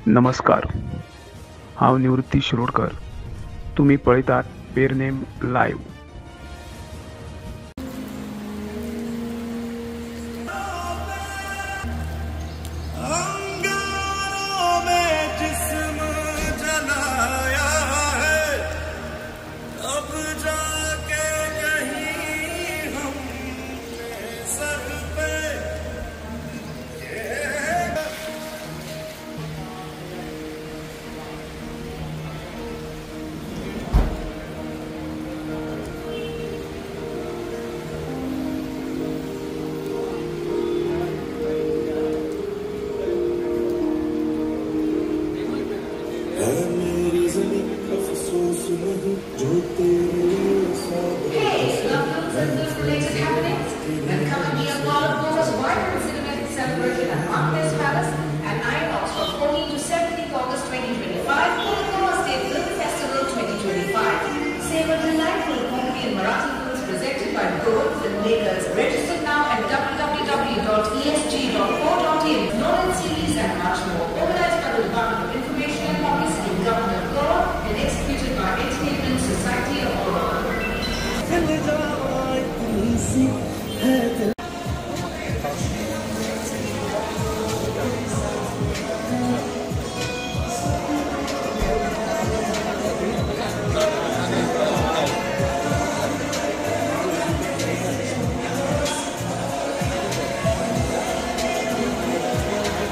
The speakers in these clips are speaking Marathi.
नमस्कार, हांव निवृत्ती शिरोडकर. तुम्ही पळयतात Pernem live. Register now at www.esg.co.in. Knowledge series and much more. Organized by the Department of Information and Publicity, Government of Goa, and executed by Entertainment Society of Goa.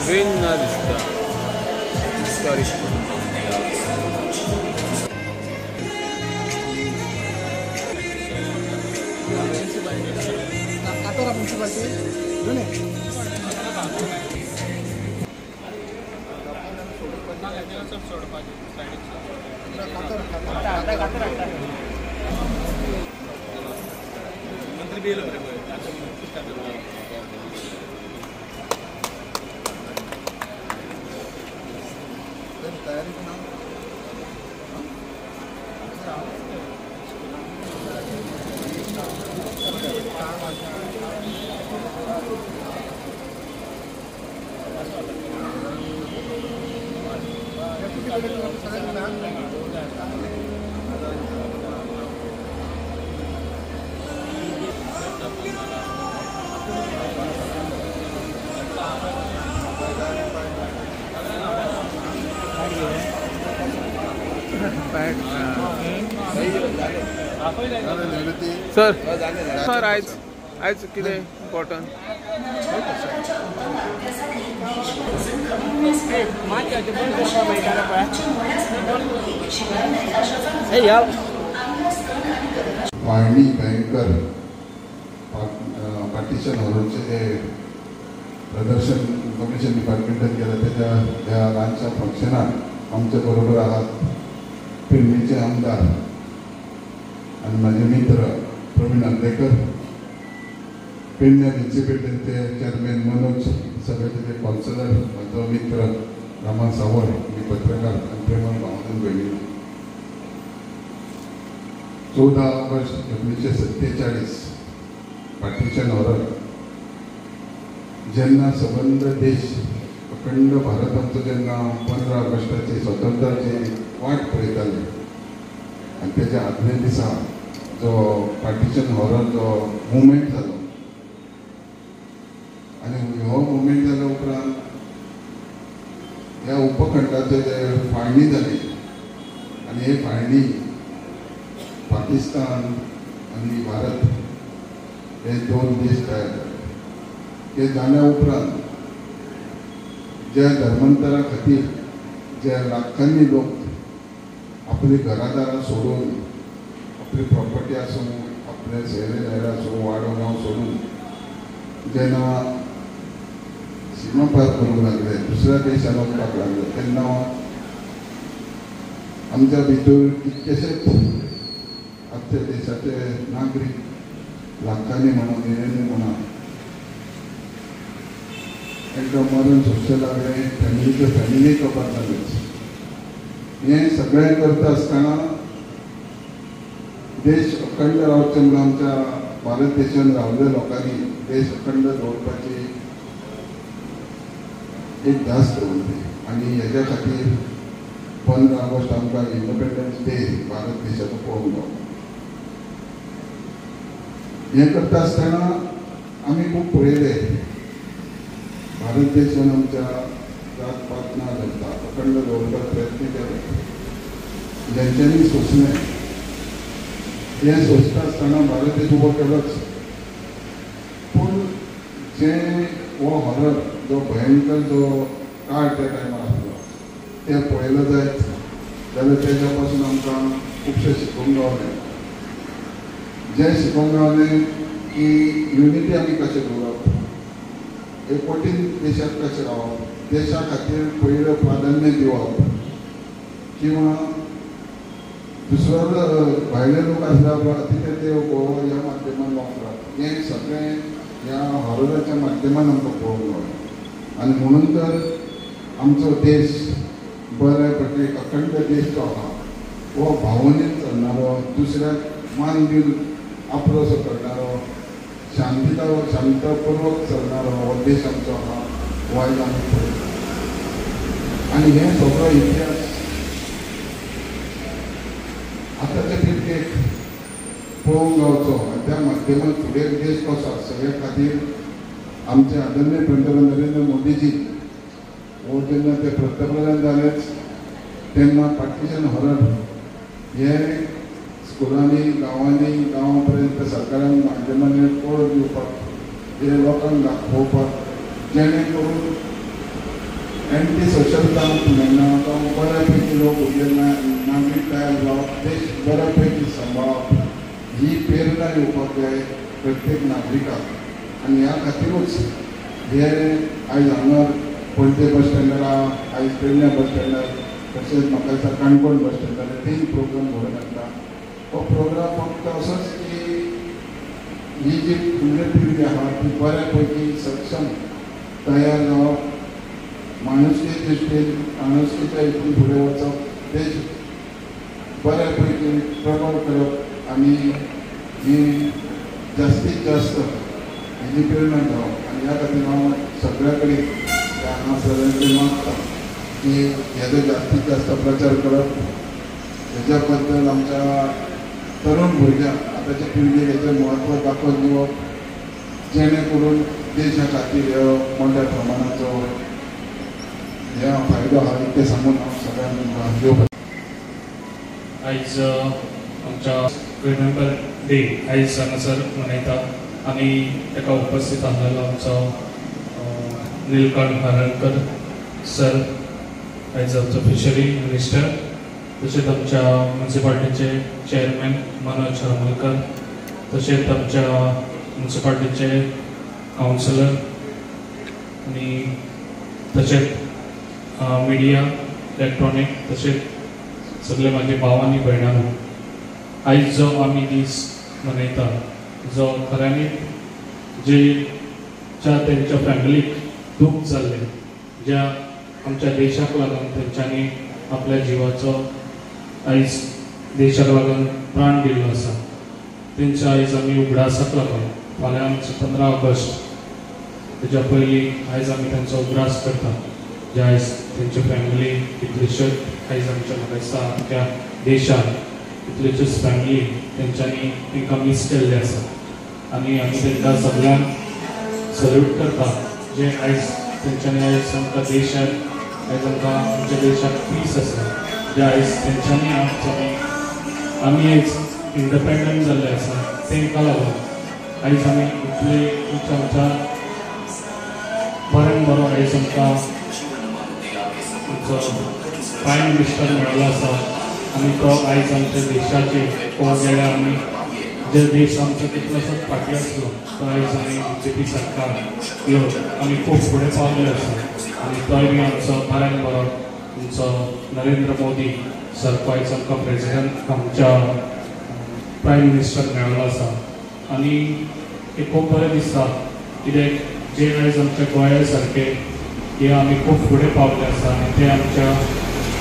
Green na दिसता. Sorry. Katora municipality. Done. मंत्री भी लोग सर आज कितें इम्पॉर्टंट वाळणी भयंकर पार्टीशन हॉलचे जे प्रदर्शन इन्फॉर्मेशन डिपार्टमेंटान केलं त्या ल्हानशा फंक्शनाक आमचे बरोबर आहात पेडणेचे आमदार आणि माझे मित्र प्रवीण अंदेकर, पेडणे म्युनिसिपॅलिटीचे चेअरमॅन मनोज, सगळे तिथे काउन्सिलर, माझा मित्र रामा सावळ, मी पत्रकार आणि प्रेमळ भावना भयणी. 14 ऑगस्ट 1947 पार्टीशन हॉरर जेन्ना सबंद देश अखंड भारत आमचो जेन्ना 15 ऑगस्टाची स्वतंत्राची वाट पळयताले आनी तेच्या आदले दिसा जो पार्टीशन हॉरर जो मुवमेंट जालो आनी हो मुवमेंट जाल्या उपरांत ह्या उपखंडाचे जे फाळणी जाली आनी हे फाळणी पाकिस्तान आणि भारत हे 2 देश तयार जाले. हे जाल्या उपरांत ज्या धर्मांतरा खातीर जे लाखांनी लोक आपली घरादारां सोडून, आपली प्रॉपर्टी आसूं, आपले शहर आसूं, वाडो गांव सोडून जेन्ना सीमा पार करूंक लागले, दुसऱ्या देशांत वचपाक लागले, तेन्ना आमच्या भितर कितकेशेच आमच्या देशाचे नागरीक लाखांनी म्हणून निरेंनी म्हणून तांकां मरण सोंसचें लागलें, फॅमिली कपात जाली. हे सगळें करता आसतना देश अखंड रावचे म्हणून आमच्या भारत देशान रावले लोकांनी देश अखंड दवरपाची एक ध्यास दवरली. आनी हेज्या खातीर 15 ऑगस्ट आमकां इंडिपेंडन्स डे भारत देशाचो पळोवंक गावलो. हें करता आसतना आमी खूब पळयलें भारत देशान आमच्या जात पात ना घालता अखंड दवरपाक प्रयत्न केले. जेंच्यांनी सोंसलें हें सोंसता आसतना भारत देश उबो केलोच. पूण जें हो हॉरर जो भयंकर जो काळ त्या टायमार आसलो तें पळयलो जायत जाल्यार तेज्या पासून आमकां खुबशें शिकोवंक गावलें. जें शिकोवंक गावलें की युनिटी आमी कशें दवरप, एकवटीन देशांत कशें रावप, देशा खातीर पयलें प्राधान्य दिवप, किंवा दुसरो भायले लोक आसल्या तिथे ते ह्या माध्यमान वापरप, हें सगळें ह्या हॉरराच्या माध्यमान आमकां पळोवंक गावलें. आनी म्हणून तर आमचो देश बऱ्यापैकी अखंड देश जो आहा हो भावनेन चलणारो, दुसऱ्याक मान दिवन आपलोसो करणारो, शांतपूर्वक चलणारो हो देश आमचो आहा हो आयज आमी पळयता. आनी हें सगळो इतिहास आतांच्या पिळगेक पळोवंक गावचो आनी त्या माध्यमान फुडें देश कसो आसा सगळ्या खातीर आमचे आदरणीय पंतप्रधान नरेंद्र मोदीजी हो जेन्ना ते पंतप्रधान जालेच तेन्ना पार्टिशन हॉरर हे स्कुलांनी गांवांनी गांवां पर्यंत सरकारान माध्यमांनी तोड दिवपाक, हे लोकांक दाखोवपाक, जेणे करून एंटी सोशल काम मेळना बऱ्यापैकी लोक जेन्ना नागरीक तयार जावप, देश बऱ्यापैकी सांबाळप ही प्रेरणा येवपाक जाय प्रत्येक नागरिकाक. आनी ह्या खातीरूच हे आयज हांगा पणजे बस स्टँडार आयज पेडण्या बस स्टँडार तशेंच म्हाका दिसता काणकोण बस स्टँडार 3 प्रोग्राम घडोवन हाडटा. हो प्रोग्राम फक्त असोच की ही जी फुडली पिळगी आहा ती बऱ्यापैकी सक्षम तयार जावप, माणुसकी दृश्टीन माणुसकीच्या हितून फुडें वचप, देश बऱ्यापैकी प्रभाव करप आनी ही जास्तीत जास्त हेजी प्रेरणा जावप. आनी ह्या खातीर हांव सगळ्या कडेन हांव सगळ्यांक मागता की हेजो जास्तीत जास्त प्रचार करप, हेज्या बद्दल आमच्या तरुण भुरग्यांक आतांच्या पिळगेक हेजें म्हत्व दाखोवन दिवप, जेणे करून देशा खातीर हो मोठ्या प्रमाणाचो हे फायदो आहा ते सांगून हांव सगळ्यांक घेवप. आयज आमच्या रिमेंबर डे आयज हांगासर मनयता आनी ताका उपस्थित आसलेलो आमचो नीलकंठ हरणकर सर, आयज आमचो फिशरी मिनिस्टर, तशेंच आमच्या म्युन्सिपाल्टीचे चेअरमॅन मनोज हरमलकर, तशेंच आमच्या म्युन्सिपाल्टीचे कावन्सिलर आनी तशेंच मिडिया इलेक्ट्रॉनीक, तशेंच सगळे म्हाजे भाव आनी भयणांनो. आयज जो आमी दीस मनयता जो खऱ्यांनी ज्या तेंच्या फॅमिलीक दूख जाल्लें, ज्या आमच्या देशाक लागून तेंच्यांनी आपल्या जिवाचो आयज देशाक लागून प्राण दिल्लो आसा, तेंच्या आयज आमी उगडासाक लागून फाल्यां आमचो 15 ऑगस्ट तेच्या पयलीं आयज आमी तेंचो उगडास करता. जे आयज तेंचे फॅमिली कितल्योश्योच आयज आमच्या म्हाका दिसता आख्या देशान कितल्योश्योच फॅमिली तेंच्यांनी तांकां मिस केल्ले आसा. आनी आमी तेंकां सगळ्यांक सल्यूट करता जे आयज तेंच्यांनी आयज आमकां देशाक आयज आमकां आमच्या देशाक पीस आसा, जे आयज तेंच्यांनी आमी आयज इंडिपेंडंट जाल्ले आसा तांकां लागून आयज आमी इतले आमच्या बऱ्यान बरो आयज आमकां प्रायम मिनिस्टर मेळ्ळो आसा आनी तो आयज आमच्या देशाचे पळोवंक गेल्यार आमी जे देश आमचो कितलोसोच फाटीं आसलो तो आयज आमी BJP सरकार येवन आमी खूब फुडें पावले आसा. आनी तोय बी आमचो बऱ्यान बरो आमचो नरेंद्र मोदी सर आयज आमकां प्रेजिडेंट आमच्या प्रायम मिनिस्टर मेळ्ळो आसा. आनी हे खूब बरें दिसता कित्याक जे आयज आमच्या गोंया सारके हे आमी खूब फुडें पावले आसा आनी ते आमच्या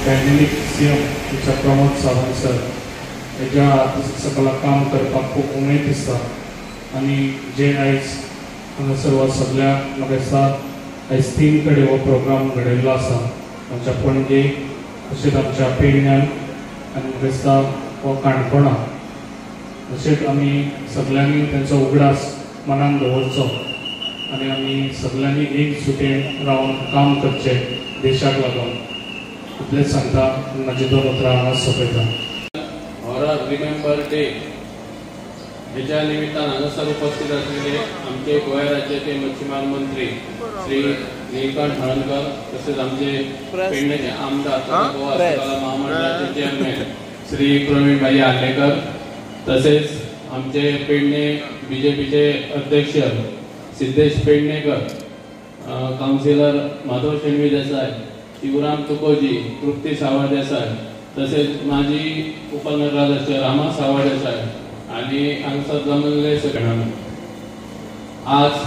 डायनेमिक CM आमच्या प्रमोद सावंत सर हेज्या सकला काम करपाक खूब उमेद दिसता. आनी जे आयज हांगासर हो सगळ्या म्हाका दिसता आयज 3 कडेन हो प्रोग्राम घडयल्लो आसा आमच्या पणजे तशेंच आमच्या पेडण्यान आनी क्रिस्तांव व काणकोणा तशेंच आमी सगळ्यांनी तांचो उगडास मनान दवरचो आनी आमी सगळ्यांनी एकजुटीन रावन काम करचें देशाक लागून इतलेंच सांगता म्हाजी 2 उतरां हांगा सोंपयता. हॉरर रिमेंबर डे हेच्या निमित्तान हांगासर उपस्थित असलेले आमचे गोंय राज्याचे मच्छीमार मंत्री श्री निळकंठ हळदकर तसेच आमचे पेडणेचे आमदार गोवा हस्तकला महामंडळाचे चेअरमॅन श्री प्रवीण भाई आर्लेकर तसेच आमचे पेडणे बीजेपीचे अध्यक्ष सिद्धेश पेडणेकर, काउन्सिलर माधव शेणवी देसाय, शिवराम तुकोजी, तृप्ती सावळ देसाय तसेच माजी उपनगराध्यक्ष रामा सावळ देसाय आणि हांगासर जमलेले सगळ्यांना आज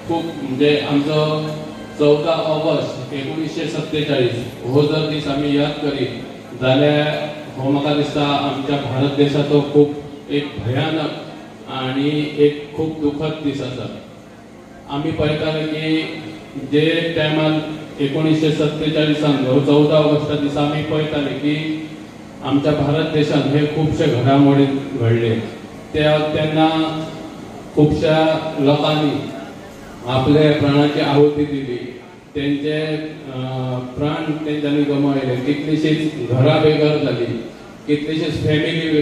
खूप म्हणजे आमचो 14 ऑगस्ट 1947 हो जर दीस आमी याद करीत जाल्यार हो म्हाका दिसता आमच्या भारत देशाचो खूप एक भयानक आणि एक खूप दुखद दीस आसा. आमी पळयताले की जे टायमार 1947 हो 14 ऑगस्टा दिसा आमी पळयताले की आमच्या भारत देशात हे खूपशे घडामोडी घडले. तेन्ना खूपशा लोकांनी आपले प्राणाची आहुती दिली, त्यांचे प्राण तेंच्यांनी गमावले, कितलीशीच घरां बेघर जाली, कितलीशीच फॅमिली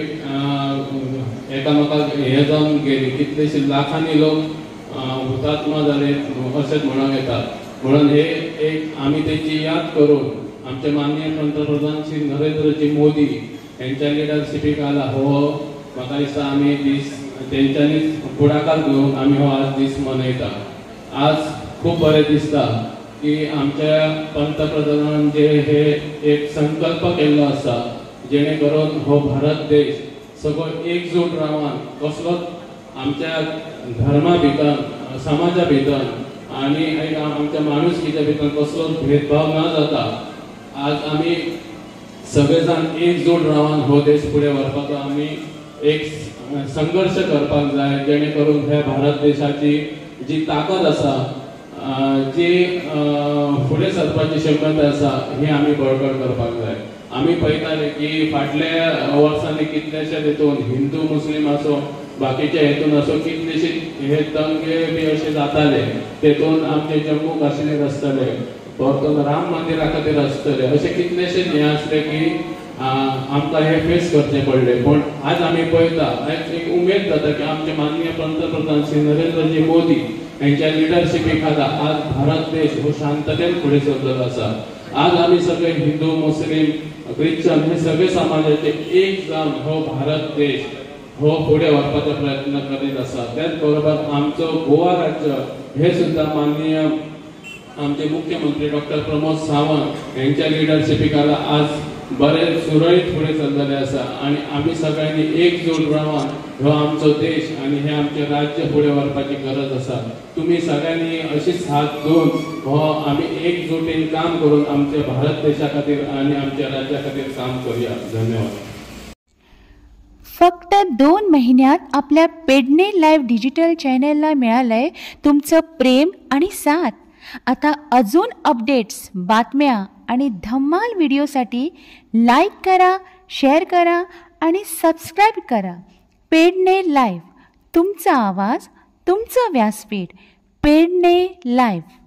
एकामेकाक हे जावन गेली, कितलीशीच लाखांनी लोक हुतात्मा जाले अशेंच म्हणूंक येता. म्हणून हे एक आमी तेची याद करून आमचे माननीय पंतप्रधान श्री नरेंद्रजी मोदी यांच्या लिडरशिपीक आला हो म्हाका दिसता आमी दीस तेंच्यांनीच फुडाकार घेवन आमी हो आज दीस मनयता. आज खूप बरें दिसता की आमच्या पंतप्रधानान जे हे एक संकल्प केल्लो आसा जेणे करून हो भारत देश सगळो एकजूट रावन कसलोच आमच्या धर्मा भितर, समाजा भितर आणि आमच्या माणुसकीच्या भितर कसलोच भेदभाव न जाता आज आमी सगळे जाण एकजूट रावन हो देश फुडें व्हरपाचो आमी एक संघर्ष करपाक जाय जेणे करून ह्या भारत देशाची जी ताकद आसा, जी फुडें सरपाची क्षमता आसा ही आमी बळकट करपाक जाय. आमी पळयताले की फाटल्या वर्सांनी कितलेशे हितून हिंदू मुस्लीम आसो बाकीचे हेतून असो कितलेशे हे दंगे बी अशे जाताले, तेतून आमचे जम्मू काश्मीर आसतले, परतून राम मंदिरा खातीर आसतले, अशे कितलेशे हे आसले की आमकां हे फेस करचे पडले. पण आज आमी पळयता आज एक उमेद जाता की आमचे माननीय पंतप्रधान श्री नरेंद्रजी मोदी यांच्या लिडरशिपी खाला आज भारत देश हो शांततेन फुडें सरलेलो आसा. आज आमी सगळे हिंदू मुस्लीम ख्रिश्चन हे सगळे समाजाचे एक जावन हो भारत देश हो फुडें व्हरपाचो प्रयत्न करीत आसा. त्याच बरोबर आमचो गोवा राज्य हे सुद्धा माननीय आमचे मुख्यमंत्री डॉक्टर प्रमोद सावंत यांच्या लिडरशिपी खाला आज बरें सुरळीत फुडें चल्लेले आसा आणि आमी सगळ्यांनी एकजूट रावन हो आमचो देश आणि हे आमचे राज्य फुडें व्हरपाची गरज आसा. तुमी सगळ्यांनी अशीच हात जोडून हो आमी एकजुटीन काम करून आमच्या भारत देशा खातीर आणि आमच्या राज्या खातीर काम करूया. धन्यवाद. फक्त 2 महिन्यात आपल्या पेडणे लाईव्ह डिजिटल चॅनलला मिळालंय तुमचं प्रेम आणि साथ. आता अजून अपडेट्स, बातम्या आणि धम्माल व्हिडिओसाठी लाईक करा, शेअर करा आणि सबस्क्राईब करा. पेडणे लाईव्ह, तुमचा आवाज, तुमचं व्यासपीठ. पेडणे लाईव्ह.